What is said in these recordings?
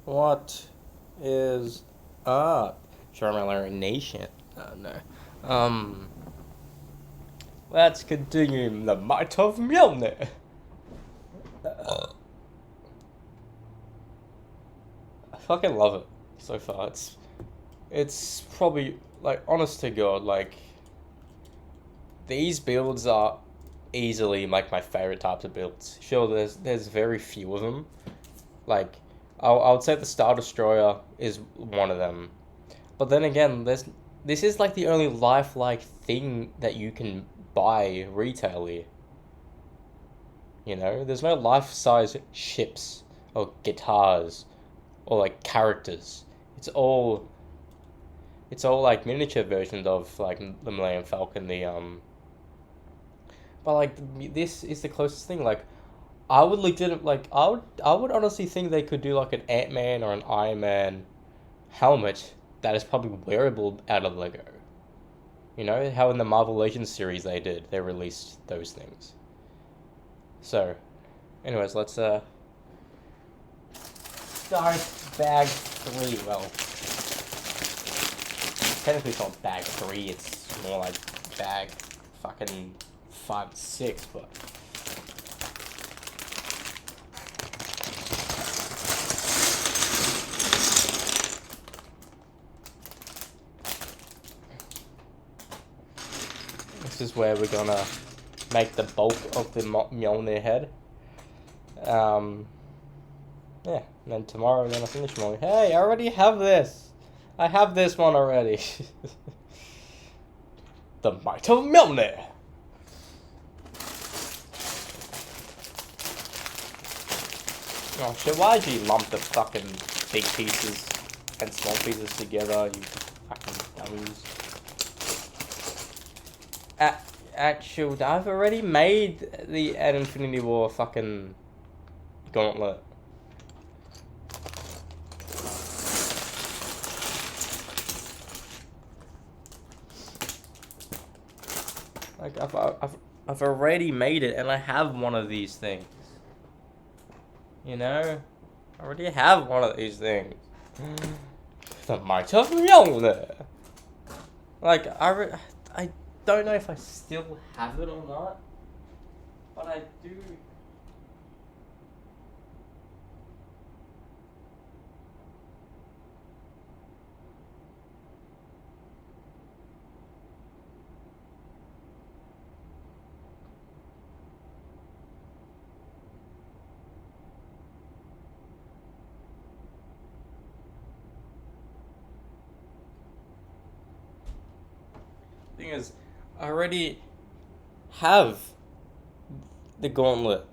What is up, Charmelery Nation? No. Um, let's continue the might of Mjölnir. I fucking love it so far. It's probably like honest to God, like these builds are easily like my favorite types of builds. Sure, there's very few of them. Like I would say the Star Destroyer is one of them. But then again, this is like the only lifelike thing that you can buy retailly. You know, there's no life-size ships or guitars or like characters. It's all it's all like miniature versions of like the Millennium Falcon. But like this is the closest thing. Like I would legit like I would honestly think they could do like an Ant Man or an Iron Man helmet that is probably wearable out of Lego. You know how in the Marvel Legends series they released those things. So, anyways, let's start bag three. Well, technically it's not bag three. It's more like bag fucking 5 6. But this is where we're gonna make the bulk of the Mjolnir head. Um, yeah, and then tomorrow we're gonna finish Mjolnir. Hey, I already have this. I have this one already. The Might of Mjolnir. Oh shit, why'd you lump the fucking big pieces and small pieces together, you fucking dummies? Actual, I've already made the an Infinity War fucking gauntlet. Like I've already made it, and I have one of these things. You know, I already have one of these things. The Might of Mjolnir. Like I don't know if I still have it or not, but I do. Thing is, I already have the gauntlet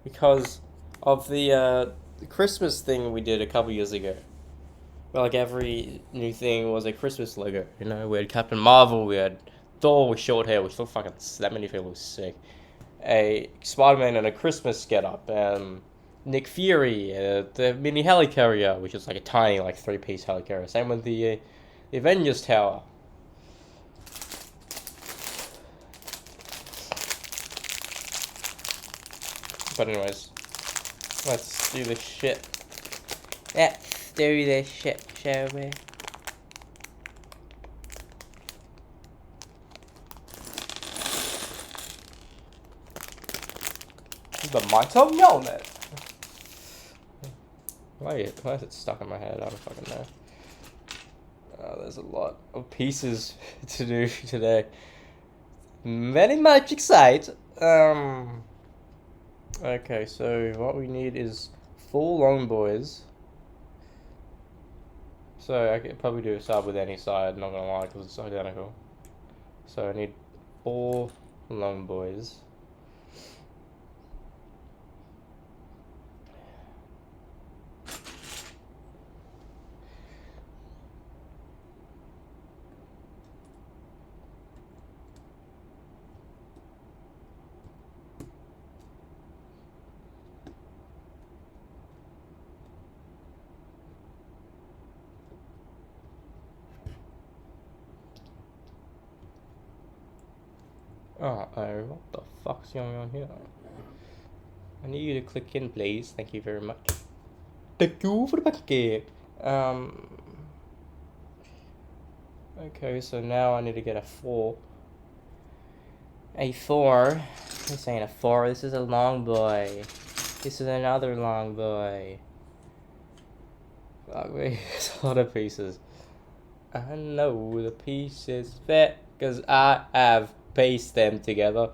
because of the Christmas thing we did a couple years ago. Where like every new thing was a Christmas logo. You know, we had Captain Marvel, we had Thor with short hair, which looked fucking that many people was sick. A Spider-Man and a Christmas get-up, and Nick Fury, the mini helicarrier, which is like a tiny like 3-piece helicarrier. Same with the Avengers Tower. But anyways, let's do this shit. Let's do this shit, shall we? The Might of Mjolnir. Why is it stuck in my head? I don't fucking know. There's a lot of pieces to do today. Very much excited. Okay, so what we need is 4 long boys. So I could probably do a sub with any side, not gonna lie, because it's identical. So I need 4 long boys. Uh-oh, what the fuck's going on here? I need you to click in, please. Thank you very much. Thank you for the pancake. Okay, so now I need to get a 4. A 4. This ain't a 4. This is a long boy. This is another long boy. Fuck me. It's a lot of pieces. I know the pieces fit because I have pieced them together.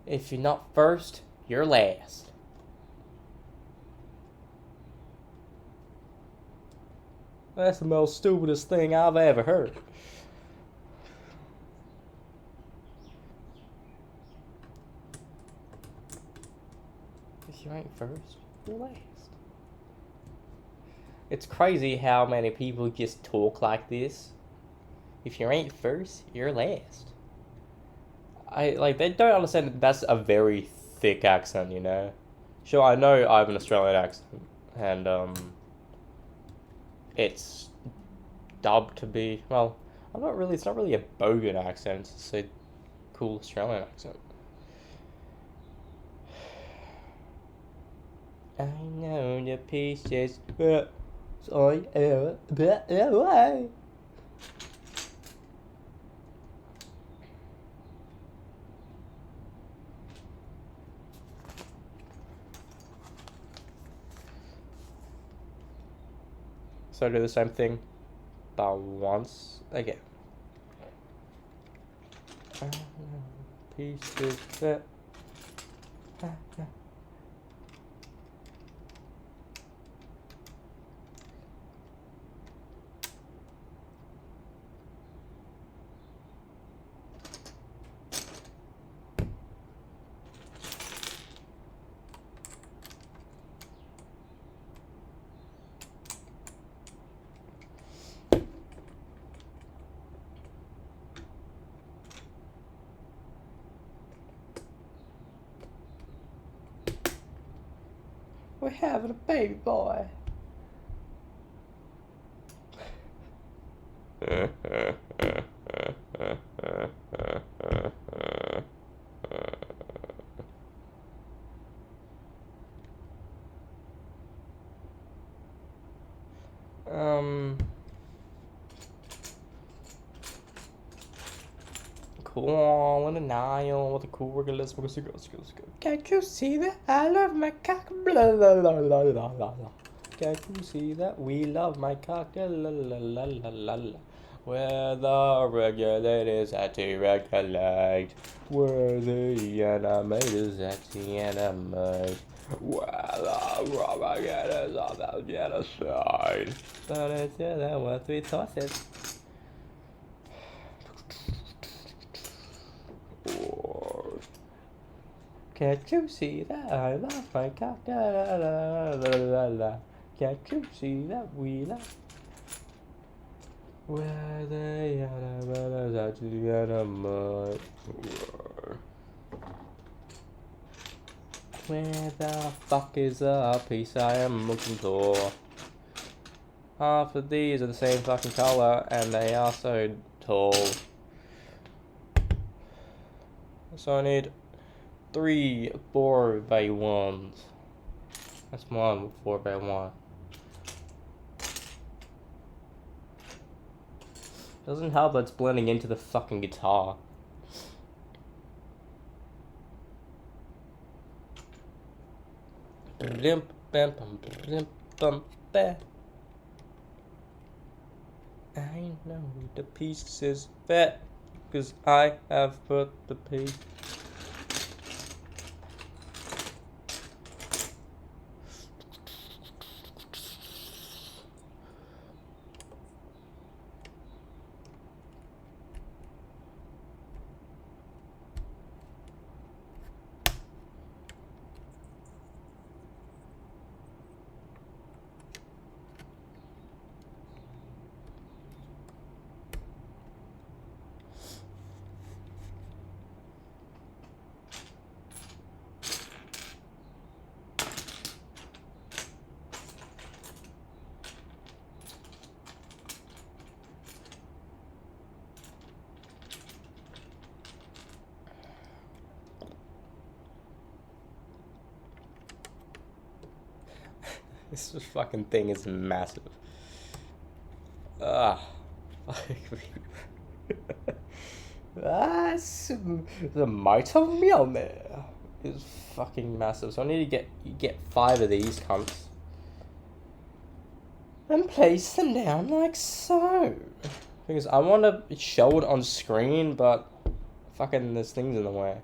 If you're not first, you're last. That's the most stupidest thing I've ever heard. If you ain't first, you're last. It's crazy how many people just talk like this. If you ain't first, you're last. They don't understand that that's a very thick accent, you know? Sure, I know I have an Australian accent, and, it's dubbed to be, well, it's not really a bogan accent, it's a cool Australian accent. I know the pieces, but I am, So do the same thing, but once again. Pieces fit. We're having a baby boy. Cool on the Nile with the cool worker. Let's go. Can't you see that? I love my cock. Blah, blah, blah, blah, blah, blah. Can't you see that? We love my cock. La, la, la, la, la, la. Where the regulators had to regulate. Where the animators had to animate. Where the regulators are about genocide. But it's what we thought it. Can't you see that I love my cock? La, la, la, la, la, la. Can't you see that we love? Where they are to get a mud. Where the fuck is the piece I am looking for? Half of these are the same fucking color, and they are so tall. So I need 3 4x1s. That's one 4x1. Doesn't help that it's blending into the fucking guitar. I know the pieces fit, cause I have put the piece. This fucking thing is massive. Ah. The might of Mjölnir is fucking massive. So I need to get 5 of these cunts and place them down like so. Because I want to show it on screen, but fucking there's things in the way.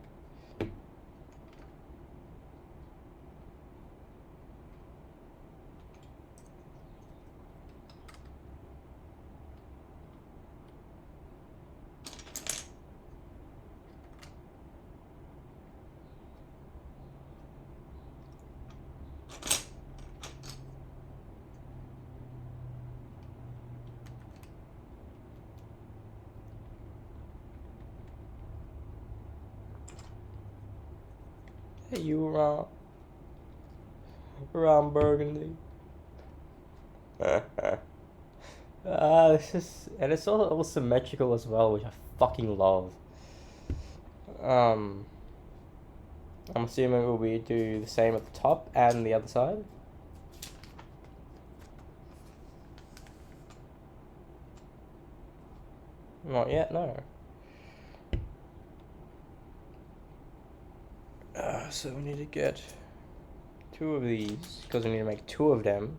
Hey, you Ron Burgundy. This is, and it's all symmetrical as well, which I fucking love. I'm assuming we'll do the same at the top and the other side. Not yet, no. So we need to get 2 of these, because we need to make 2 of them.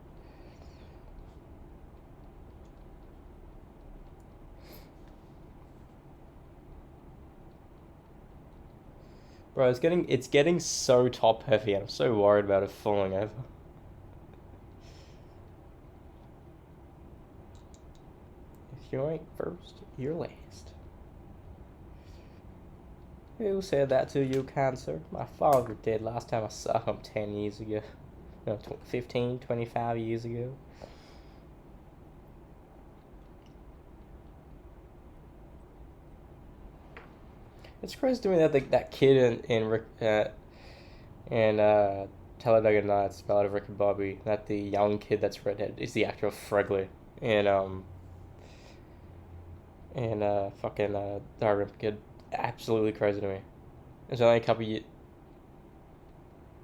Bro, it's getting so top heavy, and I'm so worried about it falling over. If you ain't first, you're last. Who said that to you, Cancer? My father did last time I saw him 10 years ago. No, 15, 25 years ago. It's crazy to me that that kid in Talladega Nights, Ballad of Rick and Bobby, that the young kid that's redhead is the actor of Fregley in fucking Diary Kid. Absolutely crazy to me. It's only a couple years.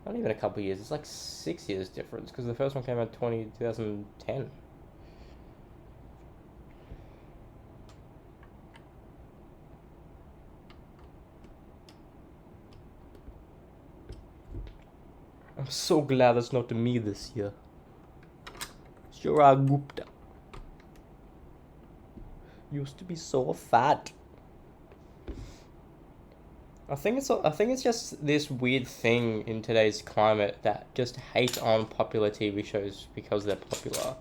Not even a couple years. It's like 6 years difference because the first one came out 2010. I'm so glad it's not me this year. Shura Gupta used to be so fat. I think it's just this weird thing in today's climate that just hates on popular TV shows because they're popular.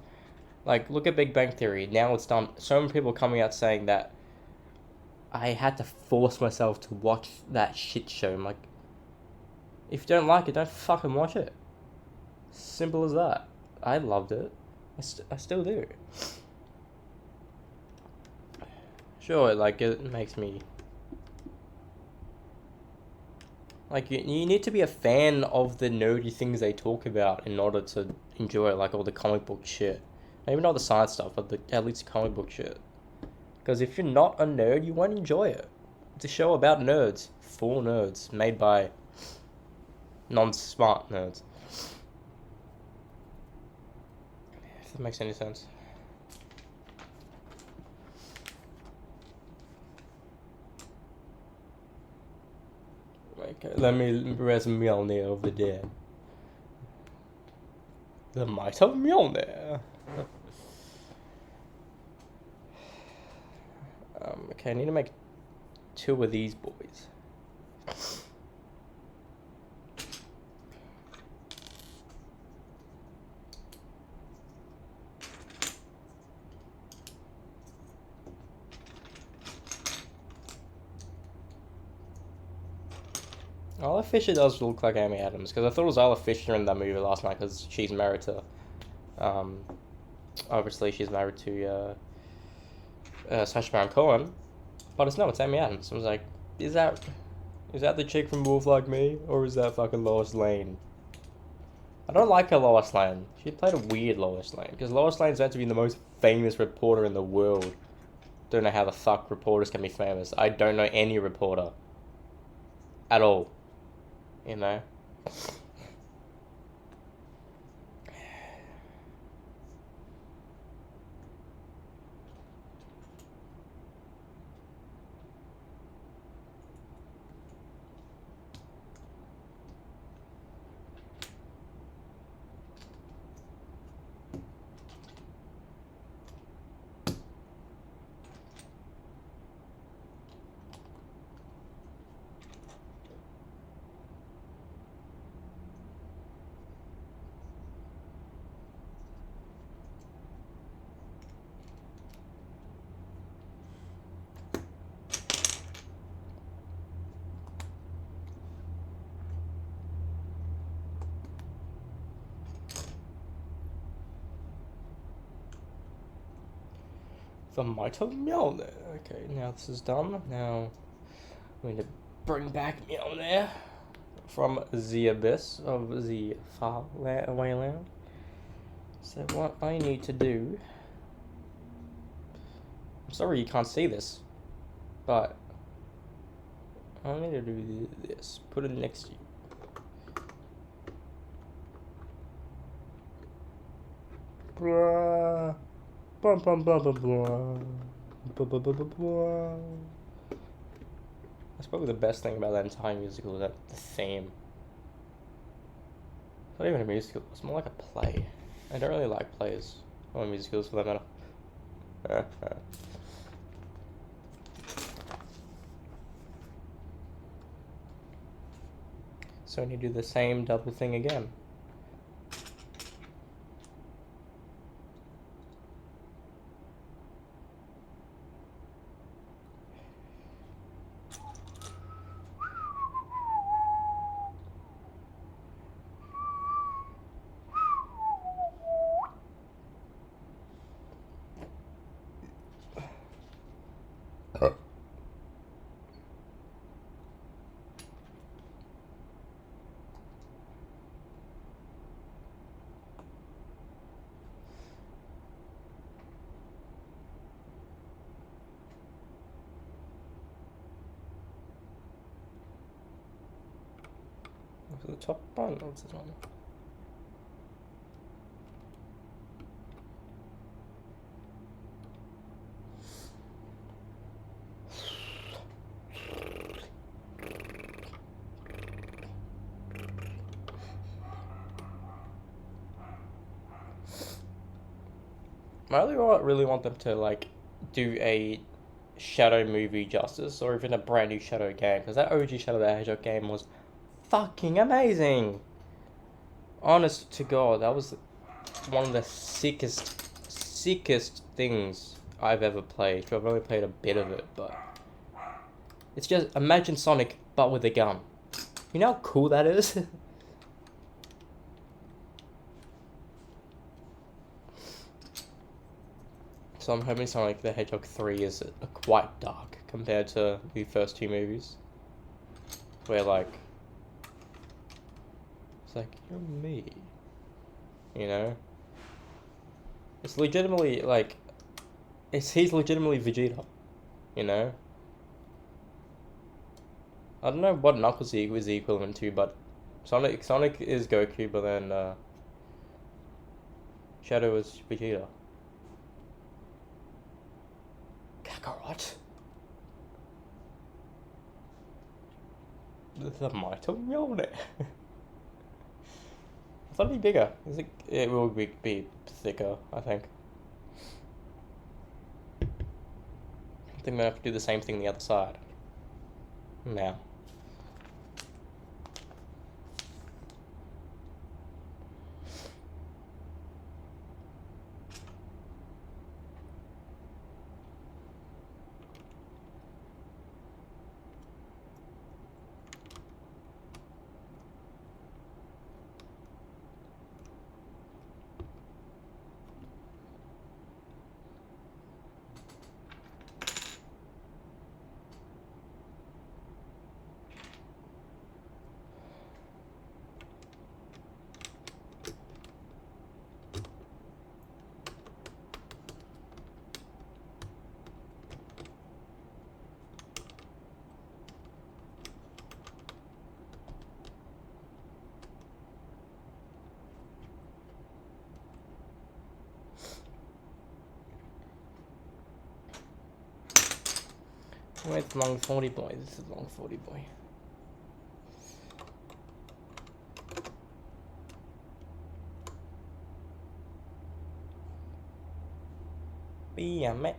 Like, look at Big Bang Theory. Now it's done. So many people coming out saying that I had to force myself to watch that shit show. I'm like, if you don't like it, don't fucking watch it. Simple as that. I loved it. I still do. Sure, like, it makes me... Like, you need to be a fan of the nerdy things they talk about in order to enjoy, like, all the comic book shit. Maybe not the science stuff, but at least the comic book shit. Because if you're not a nerd, you won't enjoy it. It's a show about nerds. For nerds. Made by non-smart nerds. If that makes any sense. Okay, let me res Mjölnir over there. The might of Mjölnir. Okay, I need to make 2 of these boys. Isla Fisher does look like Amy Adams, because I thought it was Isla Fisher in that movie last night, because she's married to, obviously she's married to, Sacha Baron Cohen, but it's Amy Adams. I was like, is that the chick from Wolf Like Me, or is that fucking Lois Lane? I don't like her Lois Lane. She played a weird Lois Lane, because Lois Lane's meant to be the most famous reporter in the world. Don't know how the fuck reporters can be famous. I don't know any reporter. At all. You know? The Might of Mjölnir. Okay, now this is done. Now we need to bring back Mjölnir from the abyss of the far away land. So what I need to do... I'm sorry you can't see this, but I need to do this. Put it next to you. Blah. Blah, blah, blah, blah, blah. Blah, blah, blah, blah, blah. That's probably the best thing about that entire musical, is that the theme. It's not even a musical, it's more like a play. I don't really like plays, or musicals for that matter. So when you do the same double thing again. The top one, what's this one? I really want them to like do a Shadow movie justice, or even a brand new Shadow game, because that OG Shadow the Hedgehog game was fucking amazing. Honest to God, that was one of the sickest things I've ever played. I've only played a bit of it, but it's just, imagine Sonic but with a gun. You know how cool that is? So I'm hoping Sonic the Hedgehog 3 is quite dark compared to the first two movies. Where like, it's like, you're me. You know? It's legitimately like, he's legitimately Vegeta. You know? I don't know what Knuckles is the equivalent to, but Sonic is Goku, but then Shadow is Vegeta. Kakarot. The Might of Mjolnir. I thought it'd be bigger. It will be thicker, I think. I think we have to do the same thing the other side. Now. Where's long 40 boy? This is long 40 boy. Be a mate.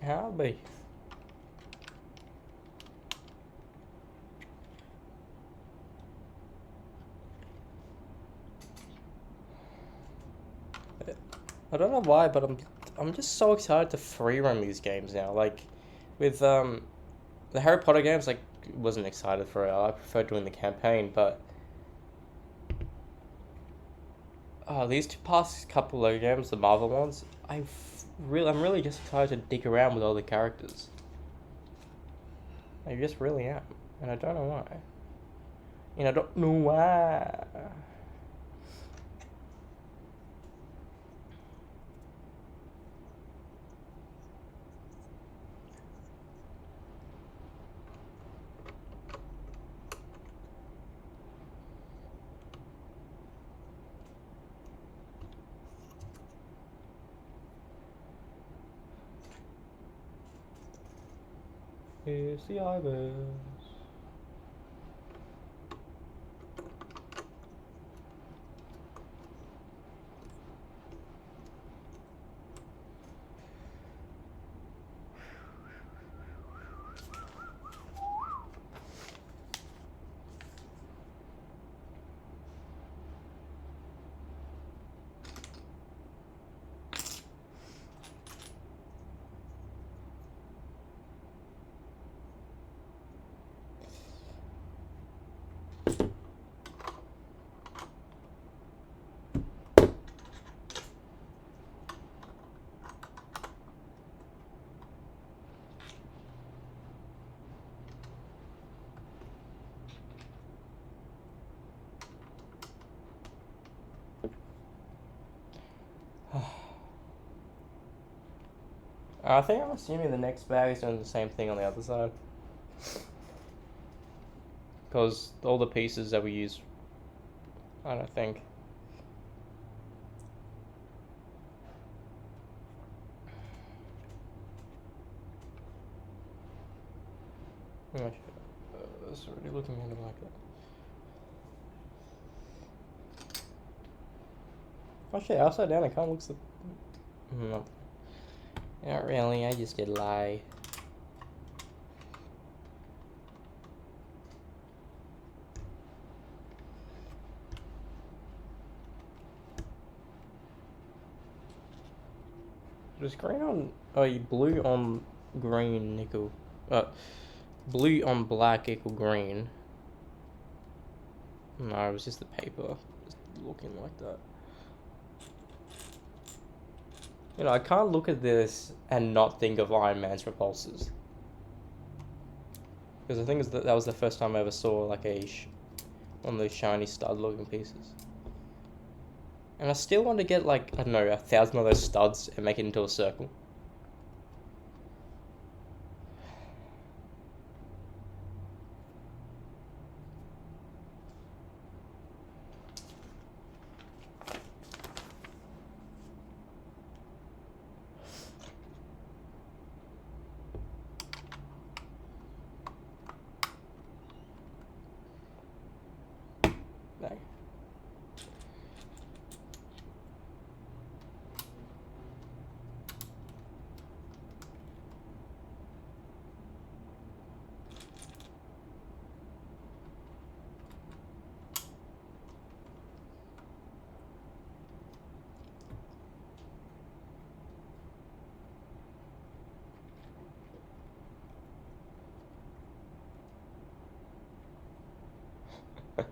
How be? I don't know why, but I'm just so excited to free roam these games now. Like with the Harry Potter games, like wasn't excited for it. I preferred doing the campaign, but these two past couple of games, the Marvel ones, I'm really just excited to dig around with all the characters. I just really am, and I don't know why. And I don't know why. Here's the Ibis. I think I'm assuming the next bag is doing the same thing on the other side. Because all the pieces that we use, I don't think. It's already looking kind of like that. Actually, upside down, it kind of looks like... No. Not really, I just did lie. Just green on... Oh, blue on green equal... blue on black equal green. No, it was just the paper. Just looking like that. You know, I can't look at this and not think of Iron Man's repulsors. Because the thing is that was the first time I ever saw like one of those shiny stud looking pieces. And I still want to get like, I don't know, 1,000 of those studs and make it into a circle.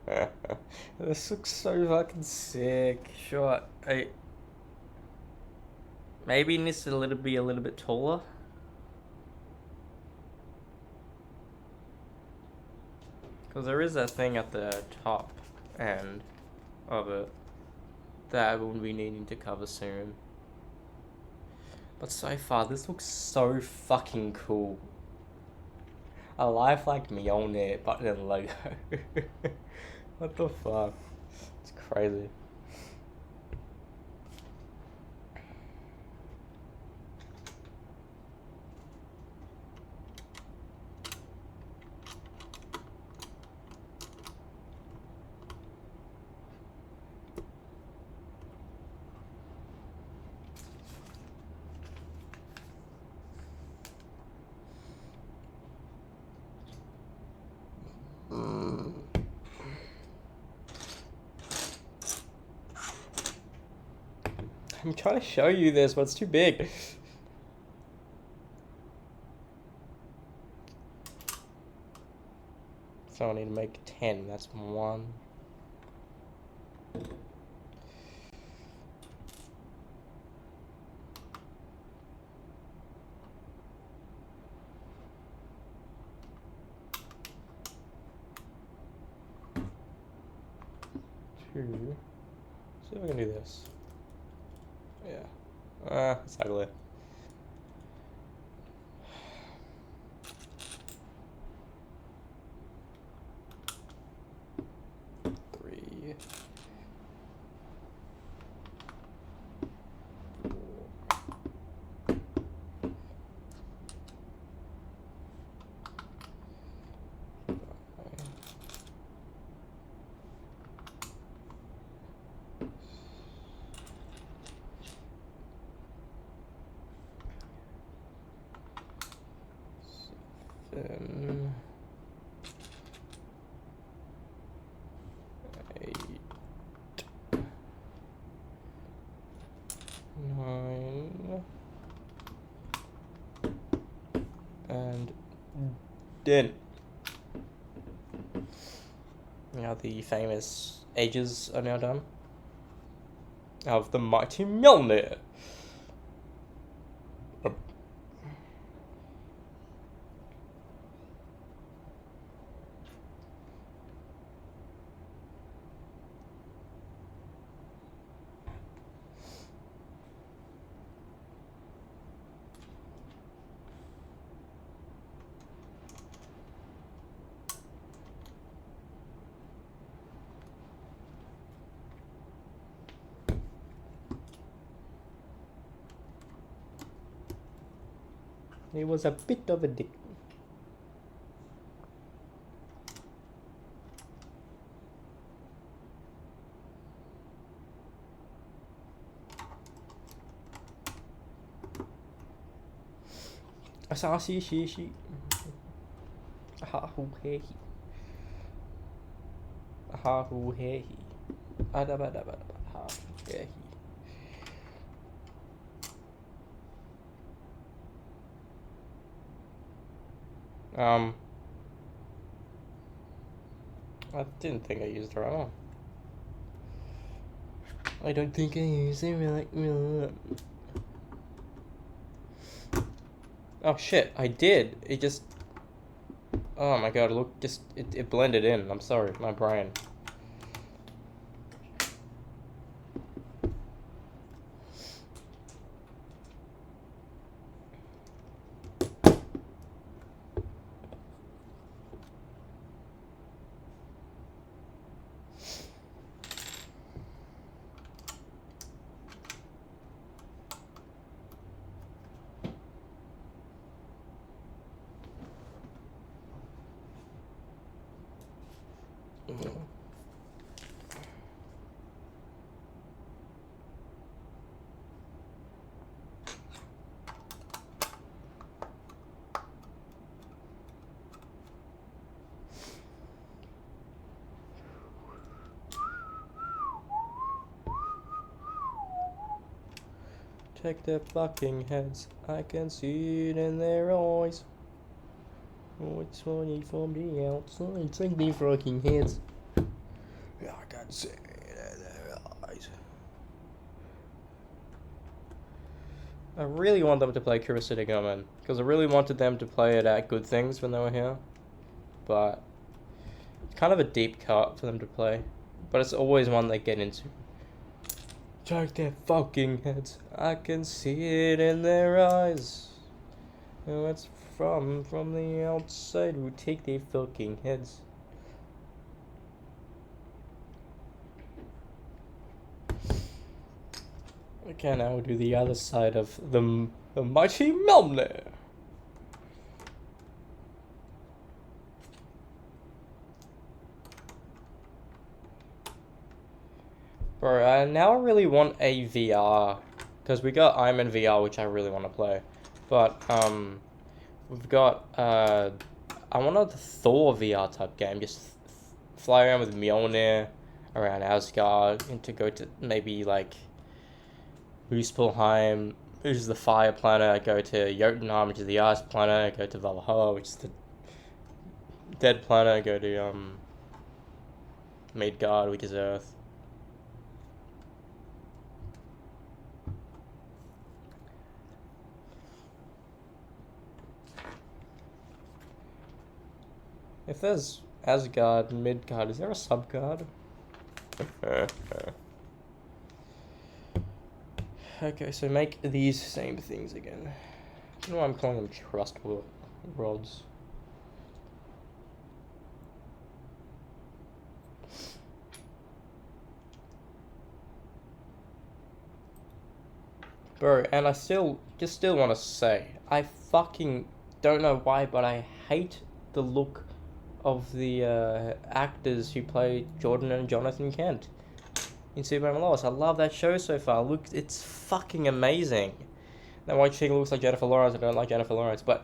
No. This looks so fucking sick. Sure, maybe it needs to be a little bit taller. Because there is that thing at the top end of it that we'll be needing to cover soon. But so far, this looks so fucking cool. A life like Mjölnir, but in Lego. What the fuck? It's crazy. I'm trying to show you this, but it's too big. So I need to make 10. That's 1. 2. See if I can do this. Yeah. It's ugly. 3. 7. 8. 9. And 10. Now the famous ages are now done. Of the mighty Mjölnir. He was a bit of a dick. She. Ha hu he. Ha hu he. Adabadabadaba. Ha hu he. I didn't think I used the right one. I don't think I used it right. Oh shit, I did. It just... Oh my god, look, just... It blended in. I'm sorry, my brain. Check their fucking heads. I can see it in their eyes. Oh, it's funny from the outside. Check their fucking heads. Yeah, I can see it in their eyes. I really want them to play Curiosity Goman, because I really wanted them to play it at Good Things when they were here. But it's kind of a deep cut for them to play. But it's always one they get into. Check their fucking heads. I can see it in their eyes. Oh, it's from the outside who take their fucking heads. Okay, now we'll do the other side of the mighty Mjölnir. Bro, now I really want a VR, because we got I'm in VR, which I really want to play, but we've got I want a Thor VR type game, just fly around with Mjölnir around Asgard, and to go to maybe like Muspelheim, which is the fire planet. I go to Jotunheim, which is the ice planet. I go to Valhalla, which is the dead planet. I go to Midgard, which is Earth. If there's Asgard, Midgard, is there a Subgard? Okay, so make these same things again. I don't know why I'm calling them trust rods. Bro, and I still want to say, I fucking don't know why, but I hate the look of the actors who play Jordan and Jonathan Kent in Superman Lois. I love that show so far. Look, it's fucking amazing. Now, why she looks like Jennifer Lawrence? I don't like Jennifer Lawrence, but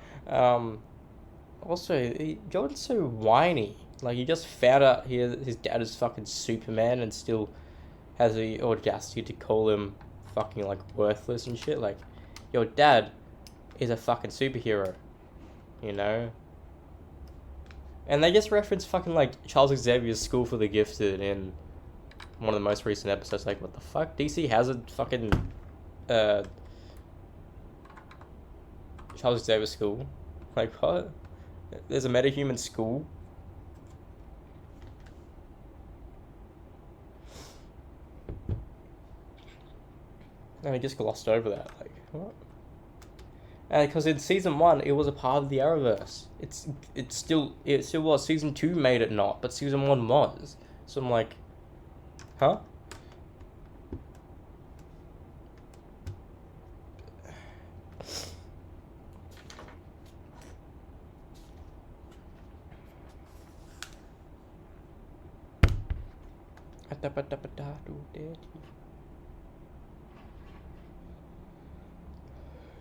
also Jordan's so whiny. Like, he just found out his dad is fucking Superman and still has the audacity to call him fucking like worthless and shit. Like, your dad is a fucking superhero, you know. And they just reference fucking like Charles Xavier's School for the Gifted in one of the most recent episodes. Like, what the fuck? DC has a fucking Charles Xavier School. Like, what? There's a metahuman school. And I just glossed over that. Like, what? And because in season 1 it was a part of the Arrowverse. It still was. Season 2 made it not, but season 1 was. So I'm like, huh?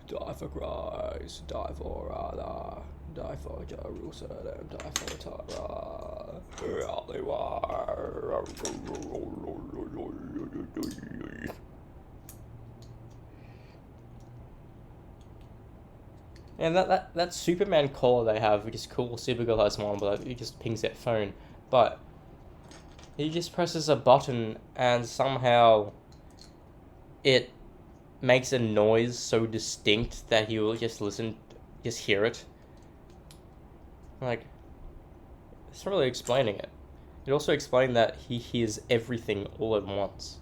Die for Christ, die for Allah, die for Jerusalem, die for Torah. And that Superman collar they have, which is cool. Supergirl has one, but it just pings that phone. But he just presses a button and somehow it makes a noise so distinct that he will just hear it. Like, it's not really explaining it. It also explained that he hears everything all at once.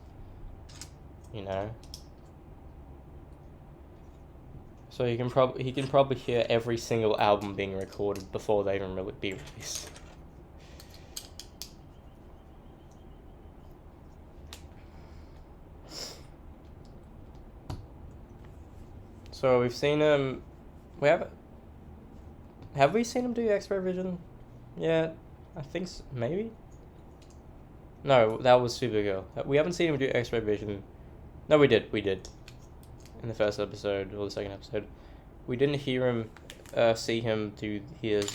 You know? So he can probably hear every single album being recorded before they even really be released. So we've seen him. Have we seen him do X-ray vision? Yeah, I think so, maybe. No, that was Supergirl. We haven't seen him do X-ray vision. No, we did. In the first episode or the second episode, we didn't see him do his.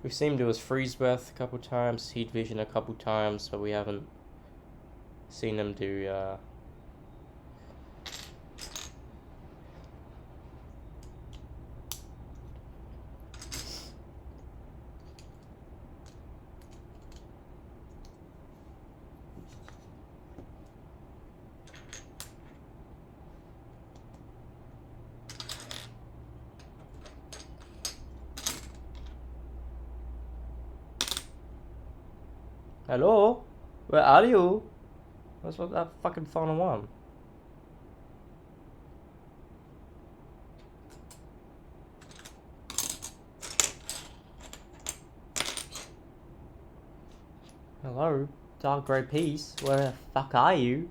We've seen him do his freeze breath a couple times, heat vision a couple times, but we haven't seen him do. Hello? Where are you? That's what that fucking phone one. Hello? Dark grey piece? Where the fuck are you?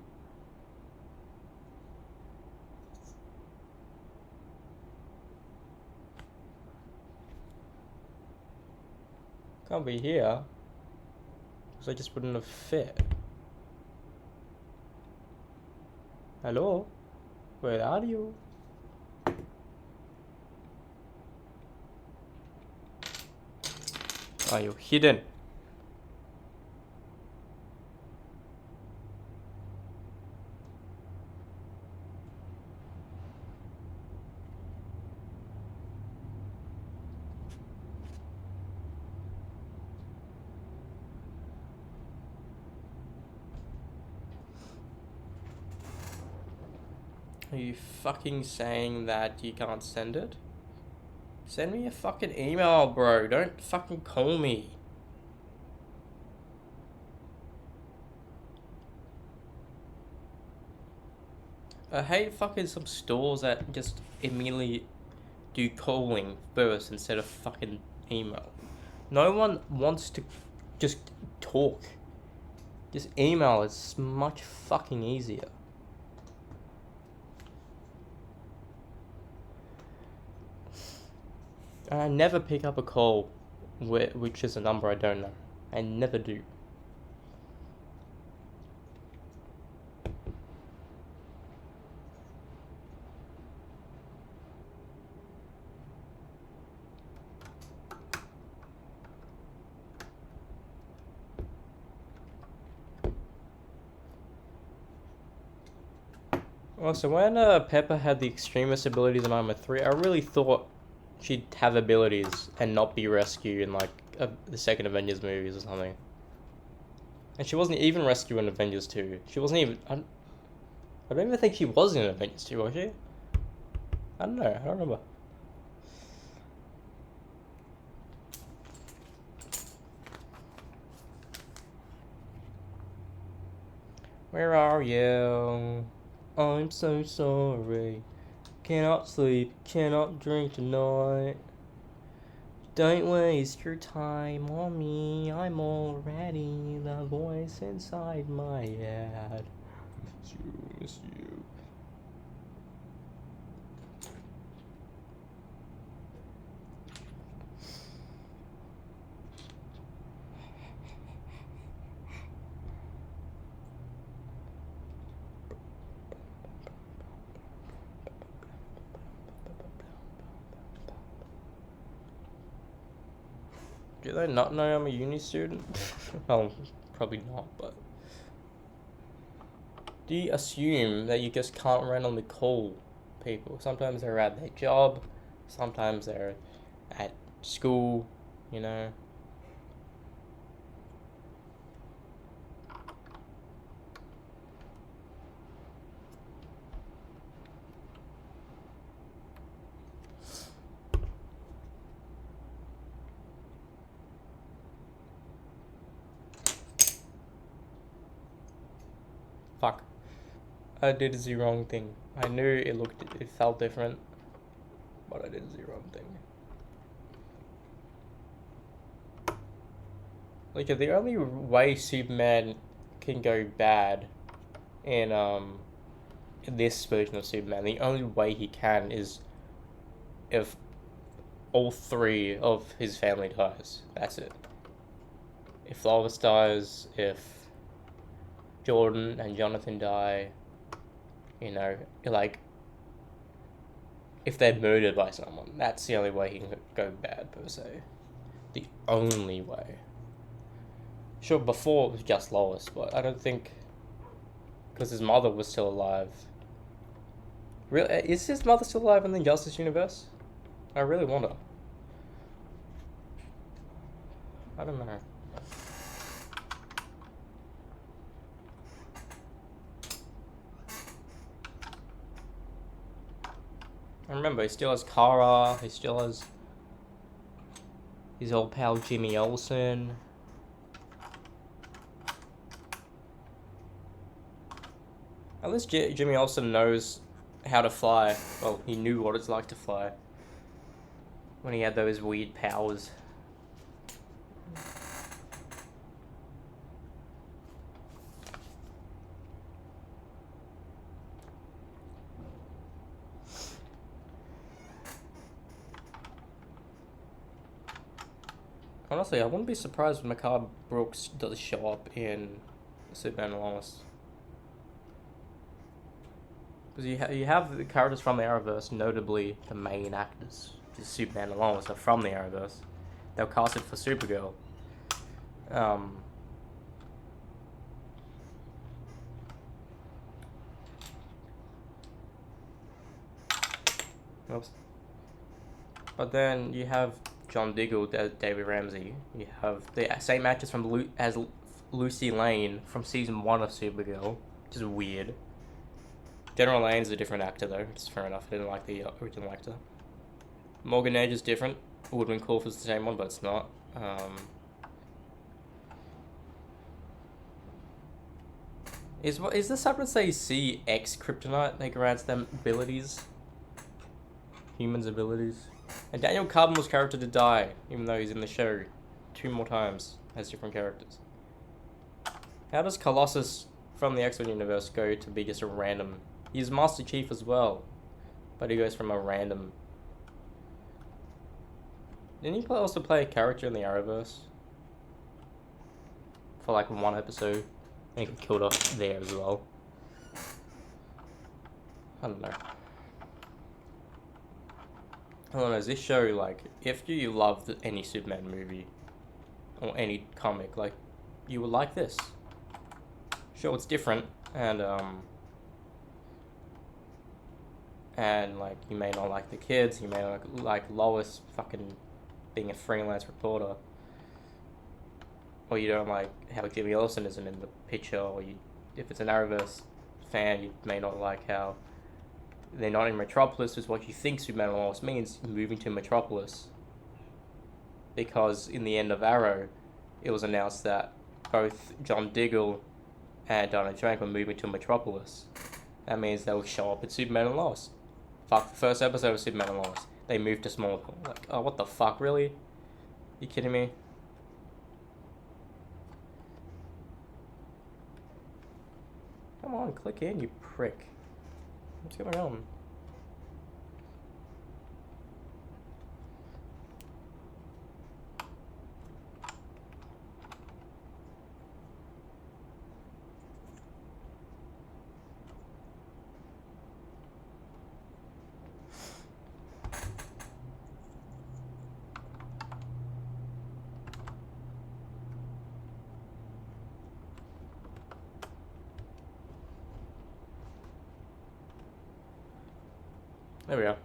Can't be here. Because I just wouldn't have fit. Hello? Where are you? Are you hidden? Are you fucking saying that you can't send it? Send me a fucking email, bro. Don't fucking call me. I hate fucking some stores that just immediately do calling first instead of fucking email. No one wants to just talk. Just email is much fucking easier. And I never pick up a call which is a number I don't know. I never do. Also, when Pepper had the extremist abilities in Armor 3, I really thought she'd have abilities and not be rescued in, like, the second Avengers movies or something. And she wasn't even rescued in Avengers 2. She wasn't even... I don't even think she was in Avengers 2, was she? I don't know, I don't remember. Where are you? I'm so sorry. Cannot sleep, cannot drink tonight. Don't waste your time on me. I'm already the voice inside my head. Miss you. Do they not know I'm a uni student? Well, probably not, but... Do you assume that you just can't randomly call people? Sometimes they're at their job, sometimes they're at school, you know? Fuck. I did the wrong thing. I knew it felt different, but I did the wrong thing. Like, the only way Superman can go bad in this version of Superman, the only way he can is if all three of his family dies. That's it. If Lois dies, if Jordan and Jonathan die, you know, like, if they're murdered by someone, that's the only way he can go bad, per se. The only way. Sure, before it was just Lois, but I don't think... Because his mother was still alive. Really? Is his mother still alive in the Justice Universe? I really wonder. I don't know. I remember, he still has Kara, he still has his old pal Jimmy Olsen. At least Jimmy Olsen knows how to fly. Well, he knew what it's like to fly. When he had those weird powers. Honestly, I wouldn't be surprised if Macabre Brooks does show up in Superman and Lois. Because you have the characters from the Arrowverse, notably the main actors, which is Superman and Lois, are from the Arrowverse. They were casted for Supergirl. Oops. But then you have John Diggle, David Ramsey. You have the same actress as Lucy Lane from season 1 of Supergirl, which is weird. General Lane's a different actor though. It's fair enough. I didn't like the original actor. Morgan Edge is different. It would have been cool if it's the same one, but it's not. Is this evidence they see X kryptonite that grants them abilities? Humans' abilities? And Daniel Carbon character to die, even though he's in the show 2 more times as different characters. How does Colossus from the X-Men universe go to be just a random... He's Master Chief as well, but he goes from a random... Didn't he also play a character in the Arrowverse? For like 1 episode. And he got killed off there as well. I don't know. I don't know, is this show, like, if you love any Superman movie, or any comic, like, you would like this. Sure, it's different, and like, you may not like the kids, you may not like Lois fucking being a freelance reporter, or you don't like how Jimmy Olsen isn't in the picture, or if it's an Arrowverse fan, you may not like how they're not in Metropolis, is what you think Superman and Lois means, moving to Metropolis. Because in the end of Arrow, it was announced that both John Diggle and Donna Trank were moving to Metropolis. That means they'll show up at Superman and Lois. Fuck, the first episode of Superman and Lois, they moved to Smallville. Like, oh, what the fuck, really? You kidding me? Come on, click in, you prick. What's going on? There we go.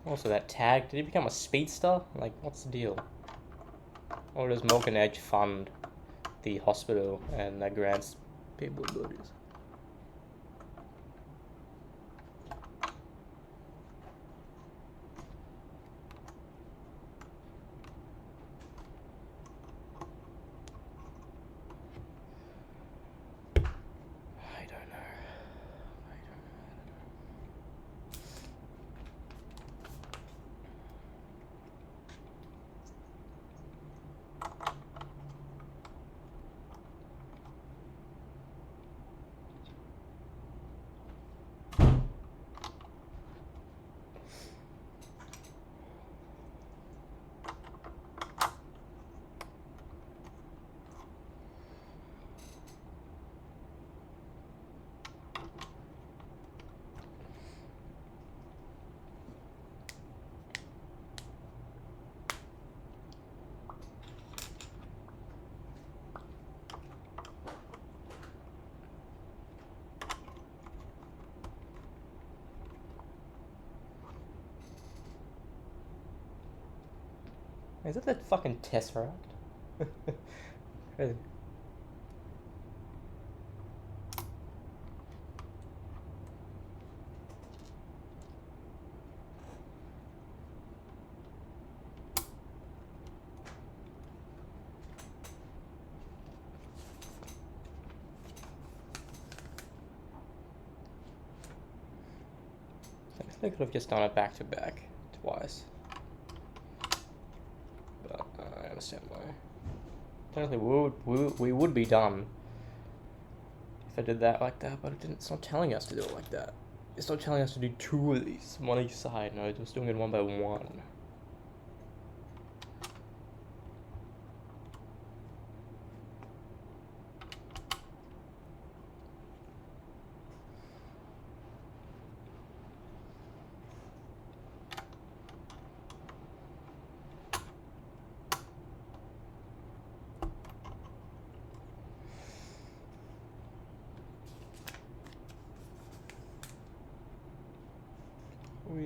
Also, that tag, did he become a speedster? Like, what's the deal? Or does Morgan Edge fund the hospital and that grants people abilities? I don't know. Is that the fucking Tesseract? Really? I could have just done it back to back twice. But I understand why. Technically, we would be done if I did that like that, but it's not telling us to do it like that. It's not telling us to do 2 of these, one each side. No, it's just doing it 1 by 1.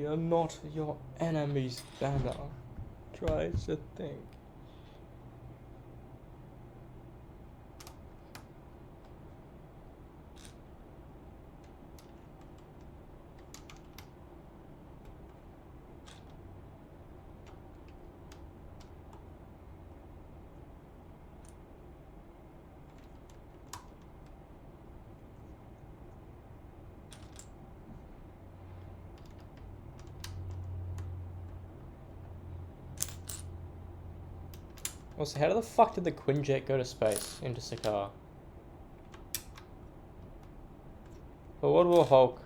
are not your enemy's banner. Try to think. Also, how the fuck did the Quinjet go to space into Sakaar? For World War Hulk,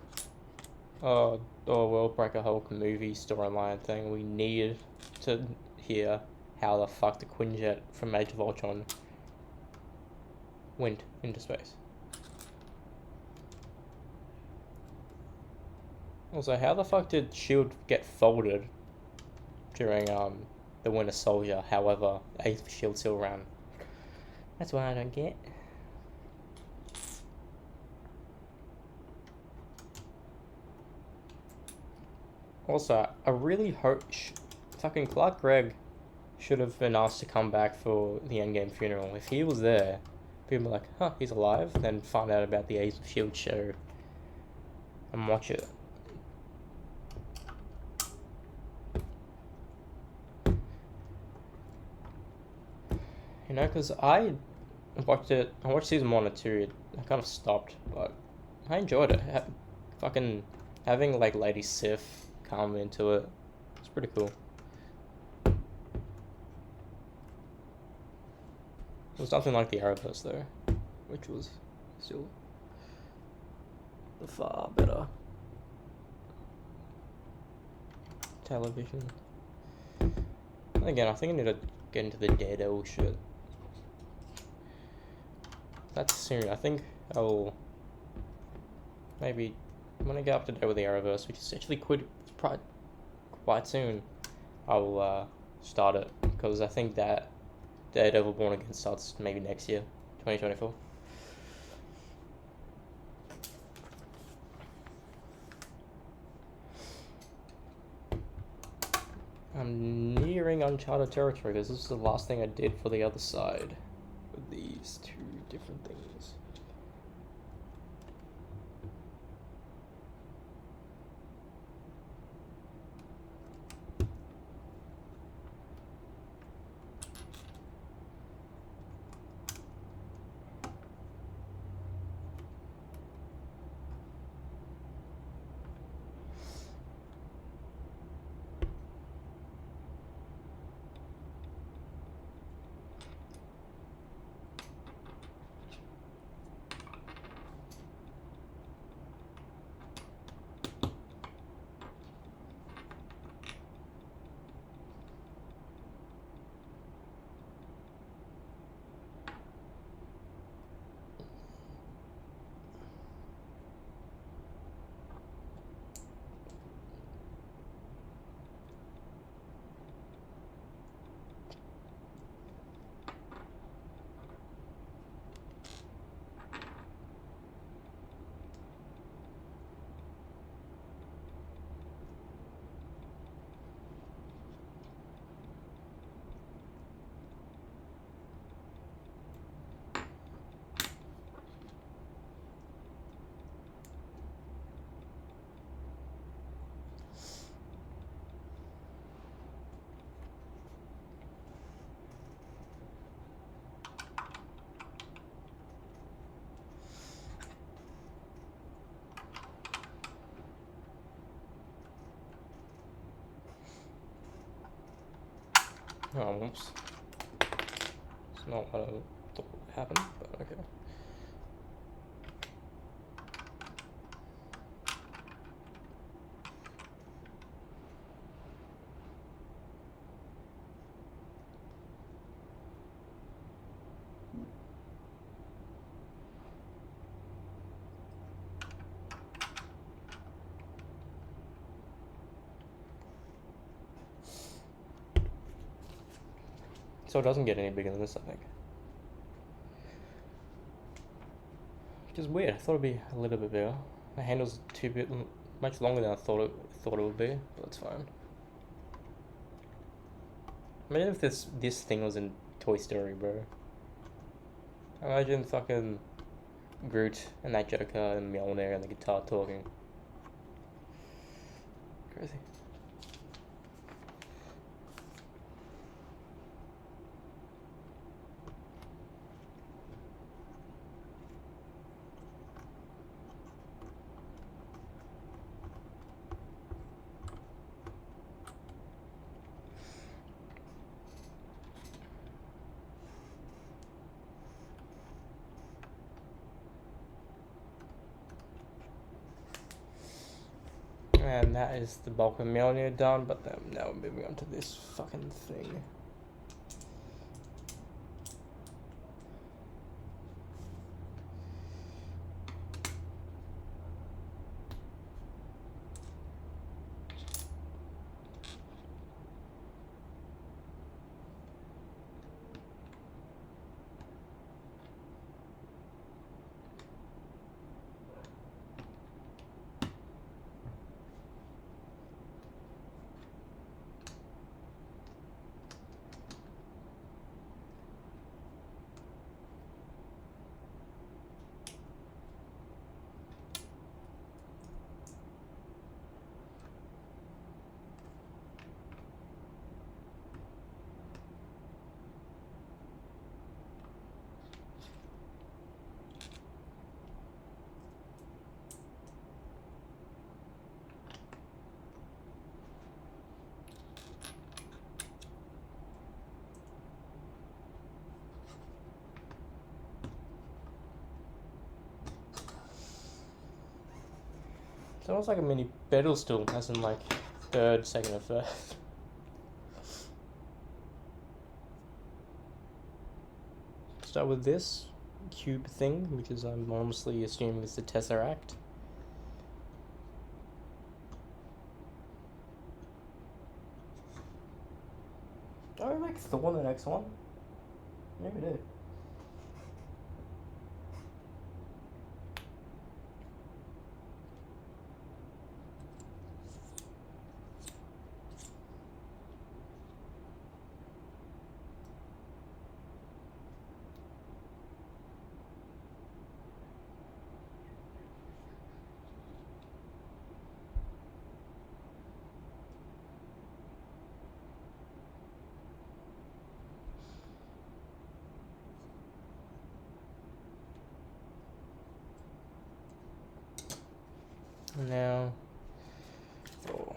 or World Breaker Hulk movie storyline thing, we needed to hear how the fuck the Quinjet from Age of Ultron went into space. Also, how the fuck did S.H.I.E.L.D. get folded during the Winter Soldier, however, S.H.I.E.L.D. still ran? That's what I don't get. Also, I really hope fucking Clark Gregg should have been asked to come back for the Endgame funeral. If he was there, people were like, huh, he's alive, then find out about the Agents of S.H.I.E.L.D. show and watch it. You know, because I watched season 1 and 2, I kind of stopped, but I enjoyed it. Fucking having, like, Lady Sif come into it, it's pretty cool. It was nothing like the Arrowverse, though, which was still far better television. And again, I think I need to get into the Daredevil shit. That's soon. I think I will maybe when I get up to date with the Arrowverse, which is actually quite soon, I will start it, because I think that Daredevil Born Again starts maybe next year, 2024. I'm nearing uncharted territory, because this is the last thing I did for the other side with these two different things. Oh, whoops. It's not what I thought would happen, but okay. So it doesn't get any bigger than this, I think. Which is weird. I thought it'd be a little bit bigger. The handle's 2 bit Much longer than I thought it would be, but that's fine. Imagine if this thing was in Toy Story, bro. Imagine fucking Groot and that Joker and Mjölnir and the guitar talking. Crazy. And that is the bulk of Mjölnir done, but then now we're moving on to this fucking thing. It's almost like a mini pedal stool, as in like third, second, or first. Start with this cube thing, which is I'm honestly assuming is the Tesseract. Do I make Thor the next one? Maybe we do. Now, oh,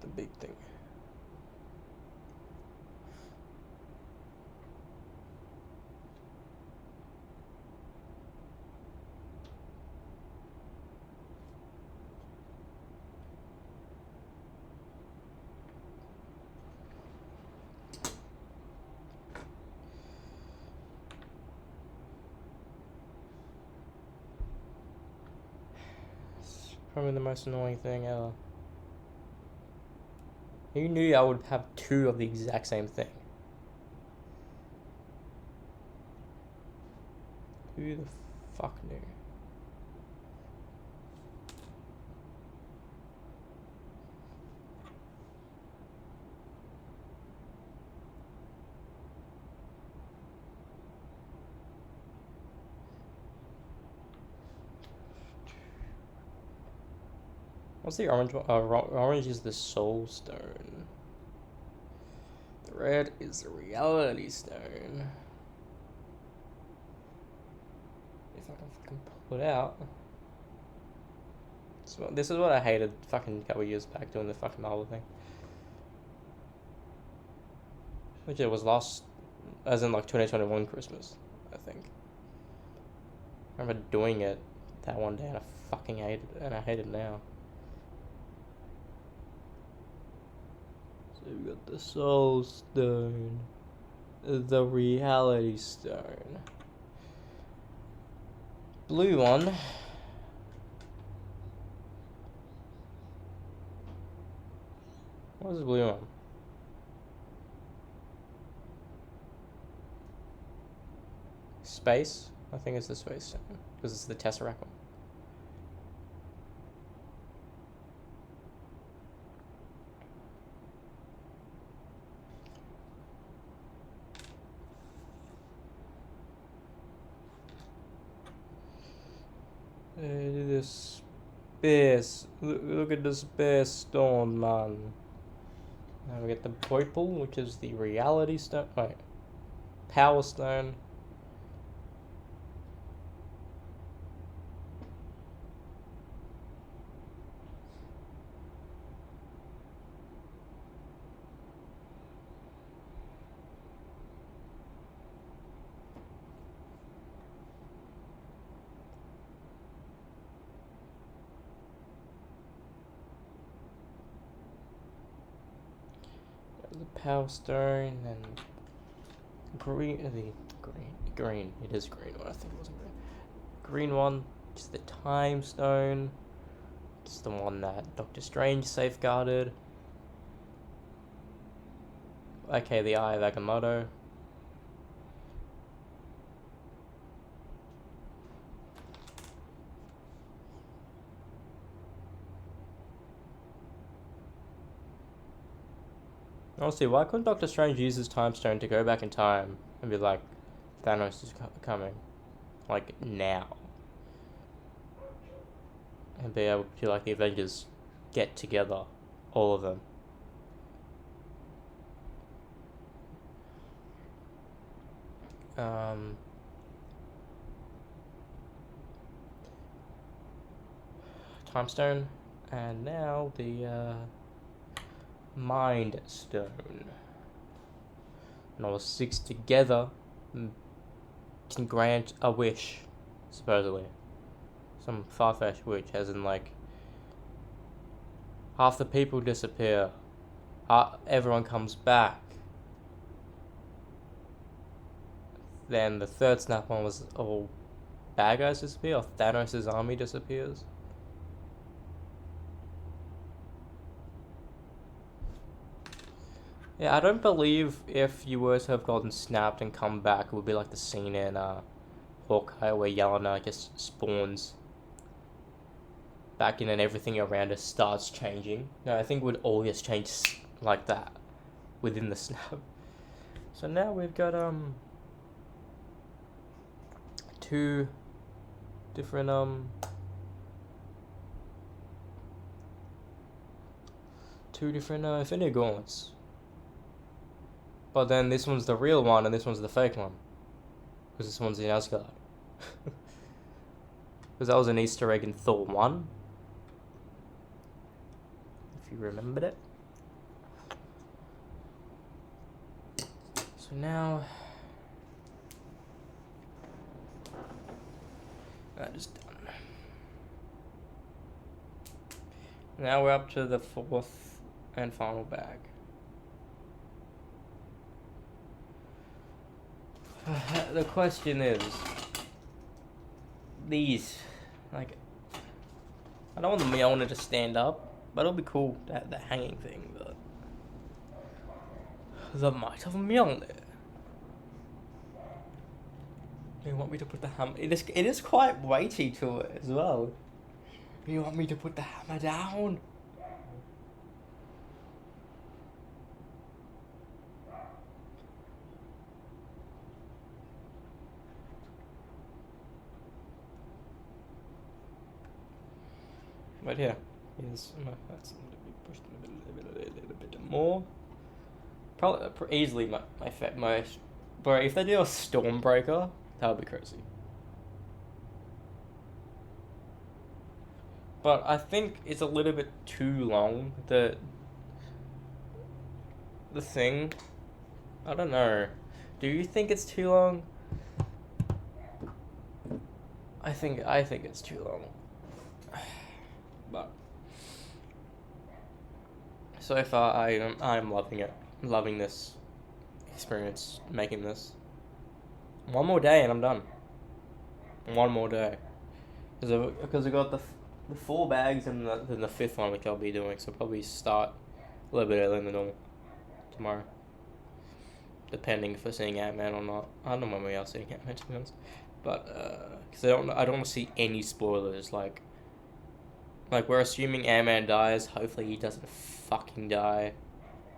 the big thing. Probably the most annoying thing ever. Who knew I would have two of the exact same thing? Who the fuck knew? What's the orange one? Orange is the soul stone. The red is the reality stone. If I can fucking pull it out. So this is what I hated fucking a couple years back, doing the fucking Marvel thing. Which it was last, as in like 2021 Christmas, I think. I remember doing it that one day and I fucking hated it, and I hate it now. So we got the soul stone, the reality stone, blue one. What is the blue one? Space. I think it's the Space Stone. Because it's the Tesseract one. This space. Look at the Space Stone, man. Now we get the Purple, which is the Reality Stone. Wait. Power Stone. The Power Stone and green. Green. It is green. I think it wasn't green. Green one is the Time Stone. It's the one that Doctor Strange safeguarded. Okay, the Eye of Agamotto. Honestly, why couldn't Doctor Strange use his Time Stone to go back in time and be like, Thanos is coming, like, now? And be able to, like, the Avengers get together, all of them. Time Stone, and now the, Mind Stone. And all 6 together can grant a wish, supposedly. Some far-fetched wish, as in, like, half the people disappear, everyone comes back. Then the third snap one was all bad guys disappear, or Thanos' army disappears. Yeah, I don't believe if you were to have gotten snapped and come back, it would be like the scene in Hawkeye where Yelena just spawns back in and everything around her starts changing. No, I think it would all just change like that within the snap. So now we've got two different Infinity Gauntlets. But then this one's the real one and this one's the fake one. Because this one's in Asgard. Because that was an Easter egg in Thor 1. If you remembered it. So now... that is done. Now we're up to the 4th and final bag. The question is, these, like, I don't want the Mjölnir to stand up, but it'll be cool to have the hanging thing, but the might of Mjölnir. You want me to put the hammer? It is quite weighty to it as well. You want me to put the hammer down? Right here. Yes, that's going to be pushed a little bit more. Probably easily my bro. If they do a Stormbreaker, that would be crazy. But I think it's a little bit too long. The thing, I don't know. Do you think it's too long? I think it's too long. But so far, I'm loving it. I'm loving this experience, making this. One more day and I'm done. One more day, because I got the 4 bags and then the 5th one, which I'll be doing. So probably start a little bit earlier than normal tomorrow, depending if we're seeing Ant-Man or not. I don't know when we are seeing Ant-Man, to be honest. but because I don't want to see any spoilers. Like we're assuming Ant-Man dies. Hopefully he doesn't fucking die.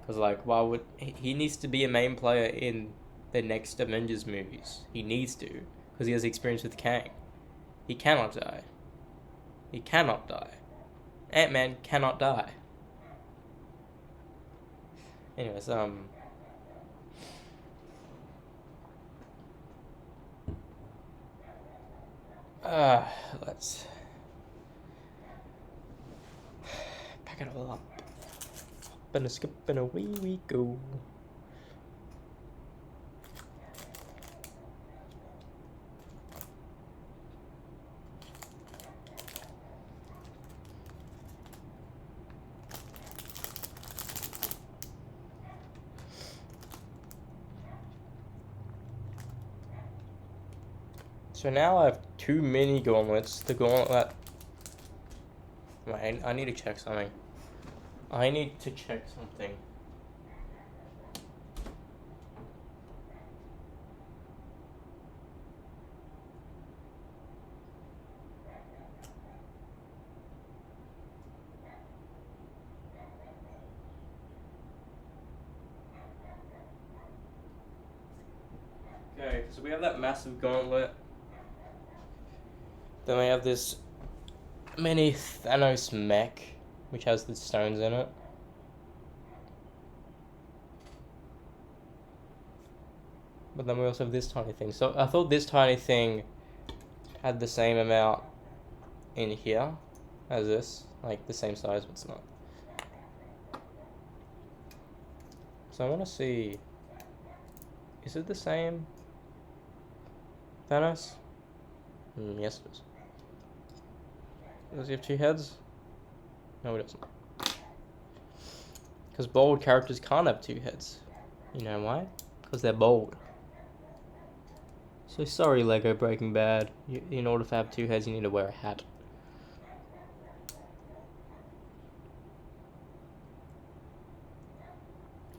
Because like why would he needs to be a main player in the next Avengers movies? He needs to because he has experience with Kang. He cannot die. He cannot die. Ant-Man cannot die. Anyways, let's pack it all up. Up and a skip and away we go. So now I have 2 mini gauntlets. The gauntlet. Wait, I need to check something. I need to check something. Okay, so we have that massive gauntlet. Then we have this mini Thanos mech, which has the stones in it. But then we also have this tiny thing. So I thought this tiny thing had the same amount in here as this. Like the same size, but it's not. So I want to see... Is it the same Thanos? Yes it is. Does he have 2 heads? No, he doesn't. Because bold characters can't have 2 heads. You know why? Because they're bold. So sorry, Lego Breaking Bad. In order to have 2 heads, you need to wear a hat.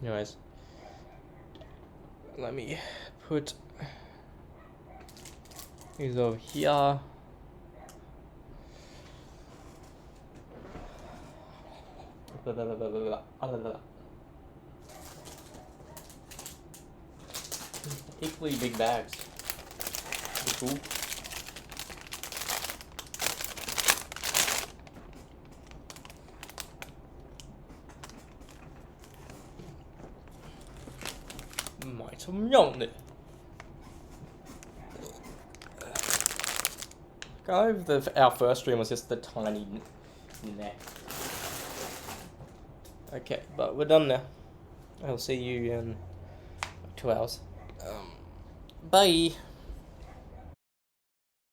Anyways. Let me put these over here. Equally big bags. Pretty cool. Mjölnir. Our first stream was just the tiny neck. Okay, but we're done now. I'll see you in 2 hours. Bye.